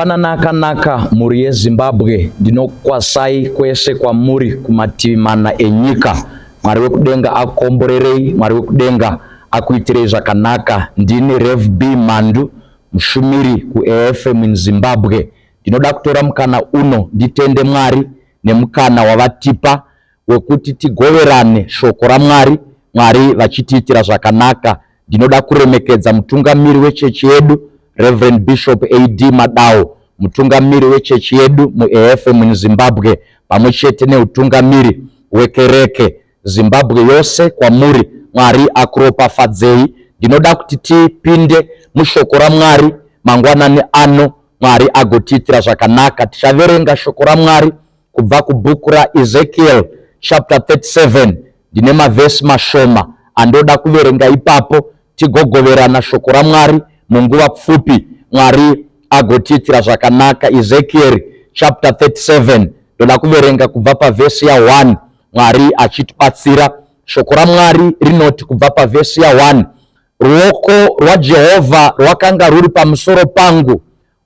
Mangwana naka muri yeZimbabwe ndinokwasai kwese kwa muri kumativi mana enyika. Mwari wekudenga akomborerei, Mwari wekudenga akuitirei zvakanaka. Ndini Rev B Mandu, mushumiri ku AFM Zimbabwe. Ndinoda kutora mukana uno nditende Mwari nemukana wavatipa wekuti tigoverane shoko raMwari, Mwari vachitiitira zvakanaka. Ndinoda kuremekedza mutungamiri wechechi yedu Reverend Bishop A.D. Madao, mutungamiri wechechi yedu mu AFM Zimbabwe, pamwechete neutungamiri wekereke Zimbabwe yose kwa muri. Mwari akuropafadzei. Ndinoda kuti tipinde mushoko raMwari mangwanani ano, Mwari agotiitira zvakanaka. Tichaverenga shoko raMwari kubva kubhuku raEzekiel chapter 37. Ndine mavhesi mashoma andoda kuverenga ipapo tigogoverana shoko raMwari munguva pfupi. Mwari agotiitira zvakanaka. Ezekiel chapter 37 ndoda kuverenga kubva pavhesi ya 1, Mwari achitibatsira. Shoko raMwari rinoti kubva pavhesi ya 1: ruoko rwaJehovha rwakanga ruri pamusoro pangu,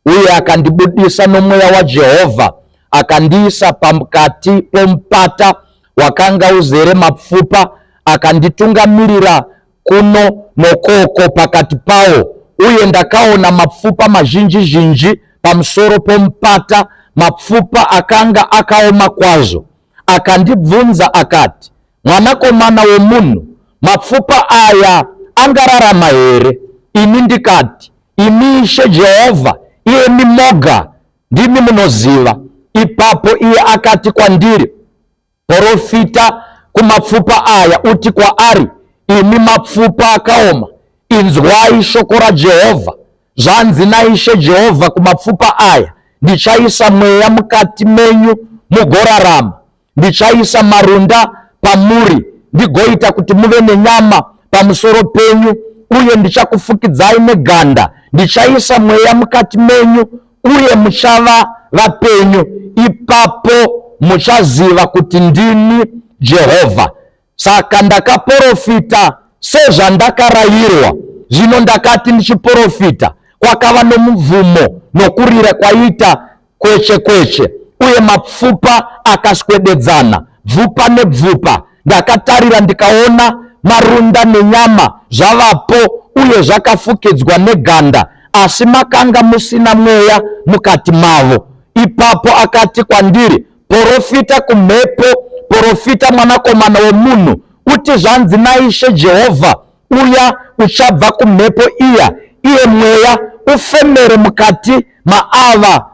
uye akandibudisa nomweya waJehovha akandiisa pakati pomupata wakanga uzere mapfupa, akanditungamirira kuno nokoko pakati pawo, uye ndakaona mapfupa mazhinji zhinji pamusoro pomupata, mapfupa akanga akaoma kwazvo. Akandibvunza akati, mwanakomana womunhu, mapfupa aya angararama here? Ini ndikati, imi Ishe Jehovha, iyemi moga ndimi munoziva. Ipapo iye akati kwandiri, profita kumapfupa aya uti kwaari, imi mapfupa akaoma, inzwai shoko raJehovha. Zvanzi naIshe Jehovha kumapfupa aya, ndichaisa mweya mukati menyu mugorarama, ndichaisa marunda pamuri ndigoita kuti muve nenyama pamusoro penyu, uye ndichakufukidzai neganda. Ndichaisa mweya mukati menyu, uye muchava vapenyu. Ipapo muchaziva kuti ndini Jehovha. Saka ndakaprofita sezvandakarayirwa. Zvino ndakati ndichiprofita, kwakava nomubvumo nokurira kwaita kweche kweche, uye mapfupa akaswededzana bvupa nebvupa. Ndakatarira ndikaona marunda nenyama zvavapo, uye zvakafukidzwa neganda, asi makanga musina mweya mukati mavo. Ipapo akati kwandiri, profita kumhepo, profita mwanakomana womunhu, uti zvanzi naIshe Jehovha, uya uchabva kumhepo iya, iye mweya, ufemere mukati maava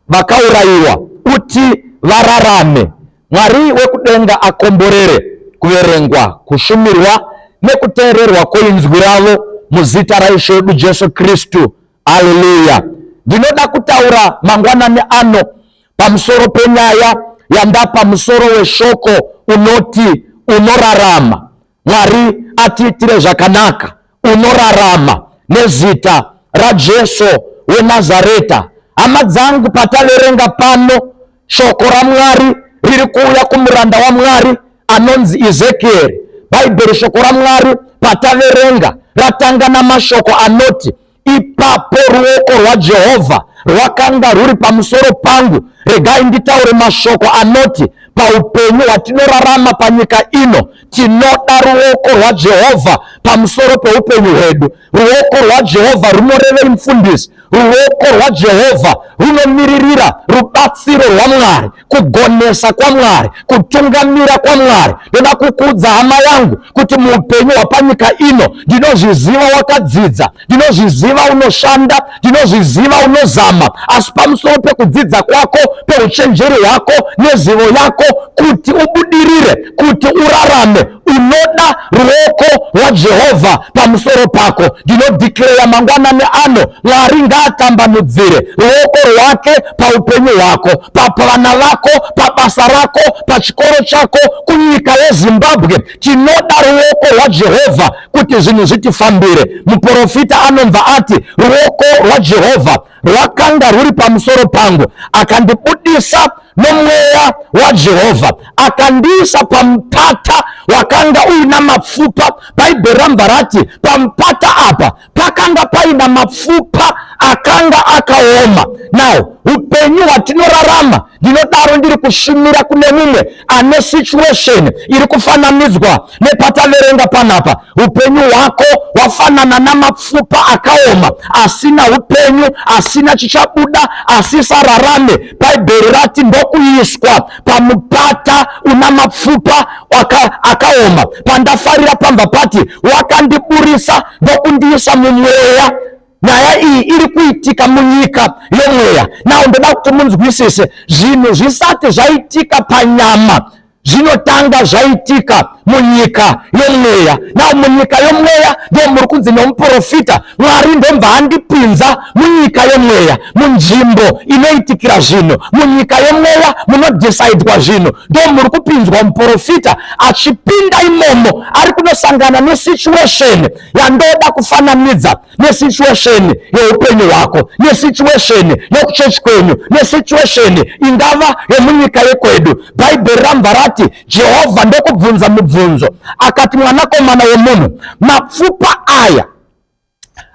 vakaurayiwa, uti vararame. Mwari wekudenga akomborere kuverengwa, kushumirwa nekuteererwa kweinzwi ravo muzita raIshe wedu Jesu Kristu. Haleluya. Ndinoda kutaura mangwanani ano pamusoro penyaya yanda pamusoro weshoko unoti unorarama. Mwari atiitire zvakanaka. Unorarama nezita raJesu weNazareta. Hama dzangu, pataverenga pano shoko raMwari riri kuuya kumuranda waMwari anonzi Ezekiel. Bhaibheri shoko raMwari pataverenga ratanga namashoko anoti, ipapo ruoko rwaJehovha rwakanga ruri pamusoro pangu. Regai nditaure mashoko anoti, paupenyu hwatinorarama panyika ino tinoda ruoko rwaJehovha pamusoro peupenyu hwedu. Ruoko rwaJehovha runorevei mufundisi. Ruoko rwaJehovha runomiririra rubatsiro rwaMwari, kugonesa kwaMwari, kutungamira kwaMwari. Ndoda kukudza hama yangu kuti muupenyu hwapanyika ino ndinozviziva wakadzidza, ndinozviziva unoshanda, ndinozviziva unozama, asi pamusoro pekudzidza kwako, peuchenjeri hwako nezivo yako, kuti ubudirire, kuti urarame, unoda ruoko rwaJehovha pamusoro pako. Ndinodhikleya mangwanani ano, Mwari ngaatambanudzire ruoko rwake paupenyu hwako, pavana vako, pabasa rako, pachikoro chako, kunyika yeZimbabwe. Tinoda ruoko rwaJehovha kuti zvinhu zvitifambire. Muprofita anobva ati, ruoko rwaJehovha rwakanga ruri pamusoro pangu, akandibudisa nomweya waJehovha akandiisa pamupata wakanga uina mapfupa. Bhaibheri rambva rati pamupata apa pakanga paina mapfupa akanga akaoma. Now upenyu hwatinorarama ndinodaro ndiri kushumira kune mumwe ane situation iri kufananidzwa nepataverenga panapa. Upenyu hwako hwafanana namapfupa akaoma, asina upenyu, asina chichabuda, asisararame. Bhaibheri rati ndokuiswa pamupata una mapfupa akaoma. Pandafarira pamba pati wakandiburisa ndokundiisa mumweya. Nyaya iyi iri kuitika munyika yomweya. Nawo ndoda kuti munzwisise, zvinhu zvisati zvaitika panyama zvinotanga zvaitika munyika yomweya. Nawo munyika yomweya ndiyo muri kunzi nomuprofita Mwari ndomva andipinza munyika yomweya, munzvimbo inoitikira zvinhu. Munyika yomweya munodecidewa zvinhu, ndo muri kupinzwa muprofita achipinda imomo ari kunosangana nesituation yandoda kufananidza nesituation yeupenyu hwako, nesituation yekuchechi kwenyu, nesituation ingava yemunyika yekwedu. Bhaibheri rambva rati Jehovha ndokubvunza mubvunzo akati, mwanakomana womunhu, mapfupa aya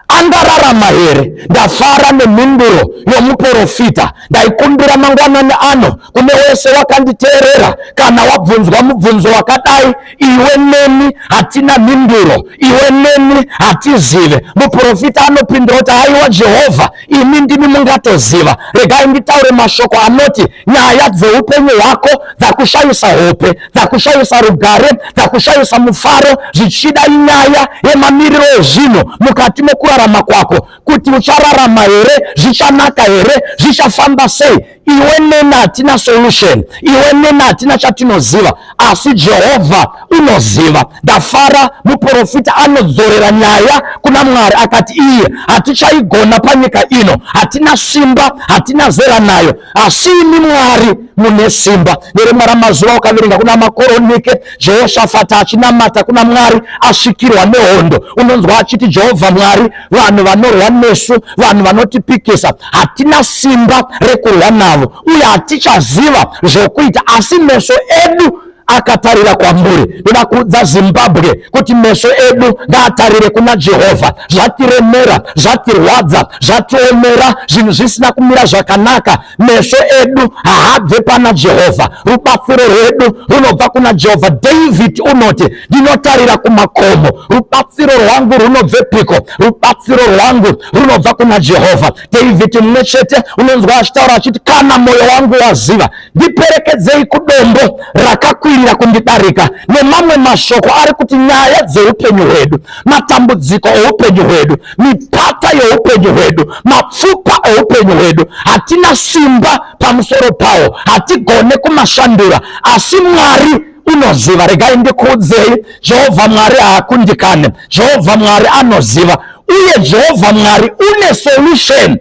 angararama here? Ndafara nemhinduro yomuprofita. Ndaikumbira mangwanani ano kune wese wakanditeerera, kana wabvunzwa mubvunzo wakadai, iwe neni hatina mhinduro, iwe neni hatizive. Muprofita anopindura kuti haiwa Jehovha, imi ndimi mungatoziva. Regai nditaure mashoko anoti nyaya dzeupenyu hwako dzakushayisa hope, dzakushayisa rugare, dzakushayisa mufaro, zvichida inyaya yemamiriro ezvinhu mukati mekurarama kwako, kuti uchararama here, zvichanaka here, zvichafamba sei. Iwe neni hatina solution, iwe neni hatina chatinoziva, asi Jehovha unoziva. Ndafara muprofita anodzorera nyaya kuna Mwari akati, iye hatichaigona panyika ino, hatina simba, hatina zera nayo, asi imi Mwari mune simba. Nerimwe ramazuva ukaverenga kuna makoronike, Jehoshafati achinamata kuna Mwari asvikirwa nehondo. Unonzwa achiti, Jehovha Mwari, vanhu vanorwa nesu, vanhu vanotipikisa, hatina simba rekurwa navo, uye hatichaziva zvokuita, asi meso edu akatarira kwamburi. Ndoda kuudza Zimbabwe kuti meso edu ngaatarire kuna Jehovha. Zvatiremera, zvatirwadza, zvatiomera, zvinhu zvisina kumira zvakanaka, meso edu haabve pana Jehovha. Rubatsiro rwedu runobva kuna Jehovha. David unoti, ndinotarira kumakomo, rubatsiro rwangu runobvepiko? Rubatsiro rwangu runobva kuna Jehovha. David mumwe chete unonzwa achitaura achiti, kana moyo wangu waziva, ndiperekedzei kudombo rakakwirira kundidarika. Nemamwe mashoko ari kuti nyaya dzeupenyu hwedu, matambudziko eupenyu hwedu, mipata yeupenyu hwedu, mapfupa eupenyu hwedu, hatina simba pamusoro pawo, hatigone kumashandura, asi Mwari unoziva. Regai ndikuudzei, Jehovha Mwari haakundikane, Jehovha Mwari anoziva, uye Jehovha Mwari une solution.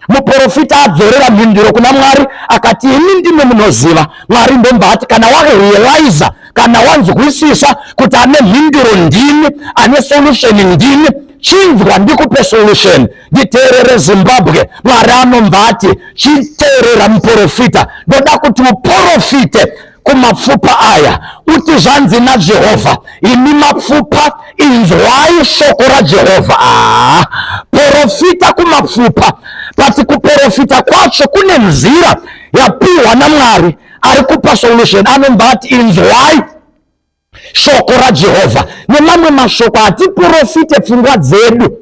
Muprofita adzorera mhinduro kuna Mwari akati, imi ndimi munoziva. Mwari ndomva ati, kana warealiza, kana wanzwisisa kuti ane mhinduro ndini, ane solution ndini, chinzwa ndikupe solution. Nditeerere Zimbabwe, Mwari anomva ati chiteerera muprofita. Ndoda kuti uprofite kumapfupa aya uti, zvanzi naJehovha, imi mapfupa inzwai shoko raJehovha. Profita kumapfupa. Pati kuprofita kwacho kune nzira yapiwa naMwari ari kupa solution. Anomva ati inzwai shoko raJehovha. Nemamwe mashoko hatiprofite pfungwa dzedu,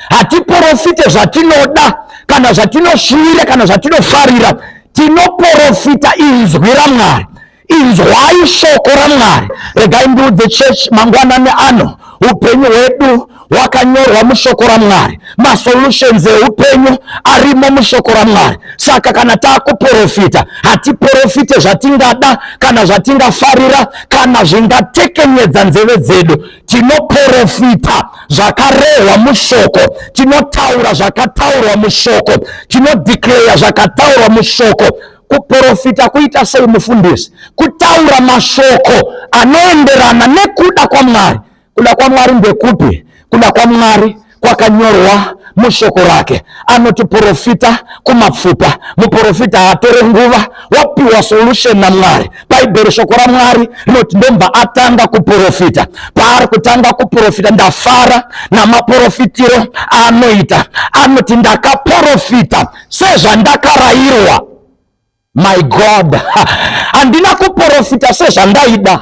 hatiprofite zvatinoda kana zvatinoshuvira kana zvatinofarira, tinoprofita inzwi raMwari. Inzwai shoko raMwari. Regai ndiudze church mangwanani ano, upenyu hwedu hwakanyorwa mushoko raMwari, masolutions eupenyu arimo mushoko raMwari. Saka kana takuprofita, hatiprofite zvatingada kana zvatingafarira kana zvingatekenyedza nzeve dzedu. Tinoprofita zvakarehwa mushoko, tinotaura zvakataurwa mushoko, tinodeclare zvakataurwa mushoko. Kuprofita kuita sei mufundisi? Kutaura mashoko anoenderana nekuda kwaMwari. Kuda kwaMwari ndekupi? Kuda kwaMwari kwakanyorwa mushoko rake anotiprofita kumapfupa. Muprofita atore nguva wapiwa solution na Mwari. Bhaibheri shoko ra Mwari rinoti ndomba atanga kuprofita. Paari kutanga kuprofita ndafara namaprofitiro anoita. Anoti ndakaprofita sezvandakarayirwa. My God, handina kuprofita sezvandaida,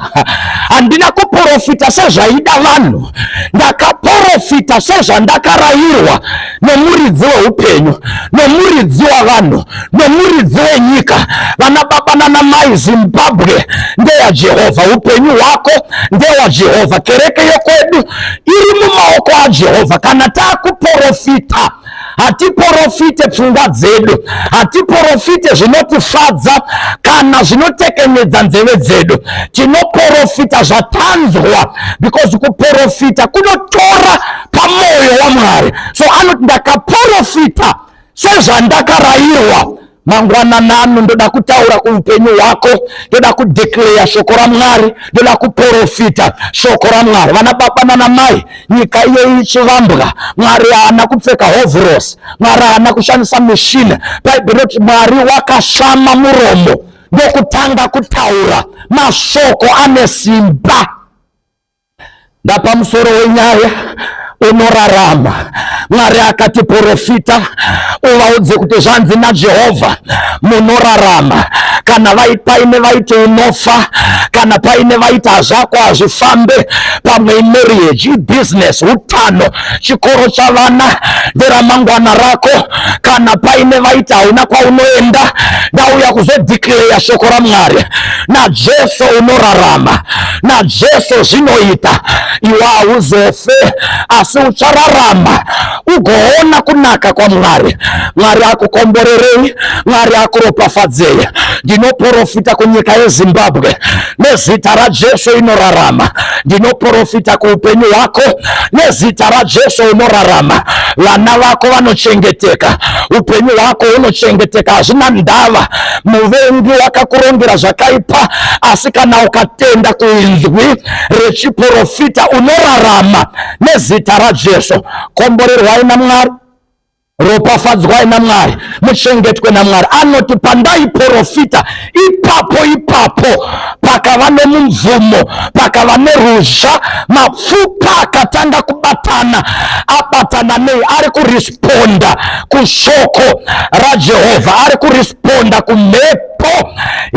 handina kuprofita sezvaida vanhu, ndakaprofita sezvandakarayirwa nomuridzi weupenyu, nomuridzi wavanhu, nomuridzi wenyika. Vana baba nana mai, Zimbabwe ndeyaJehovha, upenyu hwako ndewaJehovha, kereke yekwedu iri mumaoko aJehovha. Kana takuprofita, hatiprofite pfungwa dzedu, hatiprofite zvinotifadza kana zvinotekenedza nzeve dzedu, tinoprofita zvatanzwa, because kuprofita kunotora pamwoyo waMwari. So anoti ndakaprofita sezvandakarayirwa. Mangwanani ano ndoda kutaura kuupenyu hwako, ndoda kudeclare shoko ra Mwari, ndoda kuprofita shoko ra Mwari. Vana baba nana mai, nyika iyo ichivambwa, Mwari haana kupfeka hovros, Mwari haana kushandisa mishini. Bhaibheri roti Mwari wakashama muromo ndokutanga kutaura mashoko ane simba. Ndapamusoro wenyaya unorarama, Mwari akatiprofita uvaudze kuti zvanzi naJehovha, munorarama. Kana paine vaiti unofa, kana paine vaiti hazvako hazvifambe, pamwe marriage, business, utano, chikoro chavana, nderamangwana rako, kana paine vaiti hauna kwaunoenda, ndauya kuzodeclare shoko ra Mwari. naJesu unorarama, naJesu zvinoita. Iwe hauzofe asi uchararama ugoona kunaka kwaMwari. Mwari akukomborerei, Mwari akuropafadzei. Ndinoprofita kunyika yeZimbabwe nezita raJesu inorarama. Ndinoprofita kuupenyu hwako nezita raJesu unorarama. Vana vako vanochengeteka, upenyu hwako hunochengeteka, hazvina ndava. Muvengi wakakurongera zvakaipa, asi kana ukatenda kuinzwi rechiprofita unorarama nezita raJesu. Komborerwai naMwari, ropafadzwai naMwari, muchengetwe naMwari. Anoti pandaiprofita ipapo pakava nemumvumo, pakava neruzha, mapfupa akatanga kubatana. Abatana nei? Ari kuresponda kushoko raJehovha, ari kuresponda kumhepo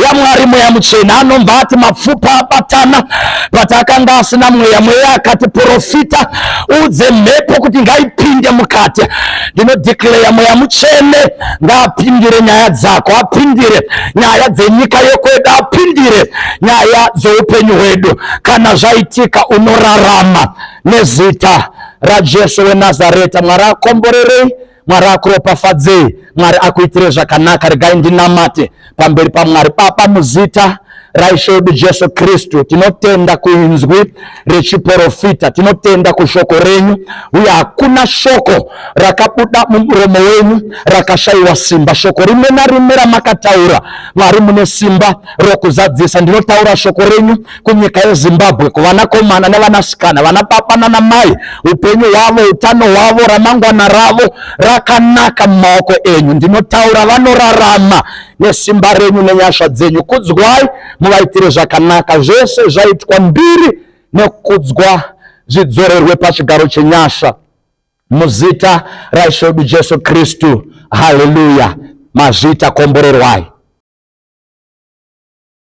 yaMwari, mweya muchena. Anomba ati mapfupa abatana, patakanga asina mweya, mweya akati profita udze mhepo kuti ngaipinde mukati. Ndinodeclare mweya muchene ngaapindire nyaya dzako, apindire nyaya dzenyika yekwedu, apindire nyaya dzeupenyu hwedu. Kana zvaitika unorarama nezita raJesu weNazareta. Mwari akomborerei, Mwari akuropafadzei, Mwari akuitire zvakanaka. Regai ndinamate pamberi paMwari. Baba, muzita raIshe wedu Jesu Kristu, tinotenda kuinzwi rechiprofita, tinotenda kushoko renyu, uye hakuna shoko rakabuda mumuromo wenyu rakashayiwa simba. Shoko rimwe narimwe ramakataura, Mwari, mune simba rokuzadzisa. Ndinotaura shoko renyu kunyika yeZimbabwe, kuvanakomana nevanasikana, vana baba nana mai, upenyu hwavo, utano hwavo, ramangwana ravo rakanaka mumaoko enyu. Ndinotaura vanorarama nesimba renyu nenyasha dzenyu. Kudzwai, muvaitire zvakanaka. Zvese zvaitwa mbiri nekudzwa zvidzorerwe pachigaro chenyasha muzita raIshe wedu Jesu Kristu. Haleluya. Mazvita komborerwai.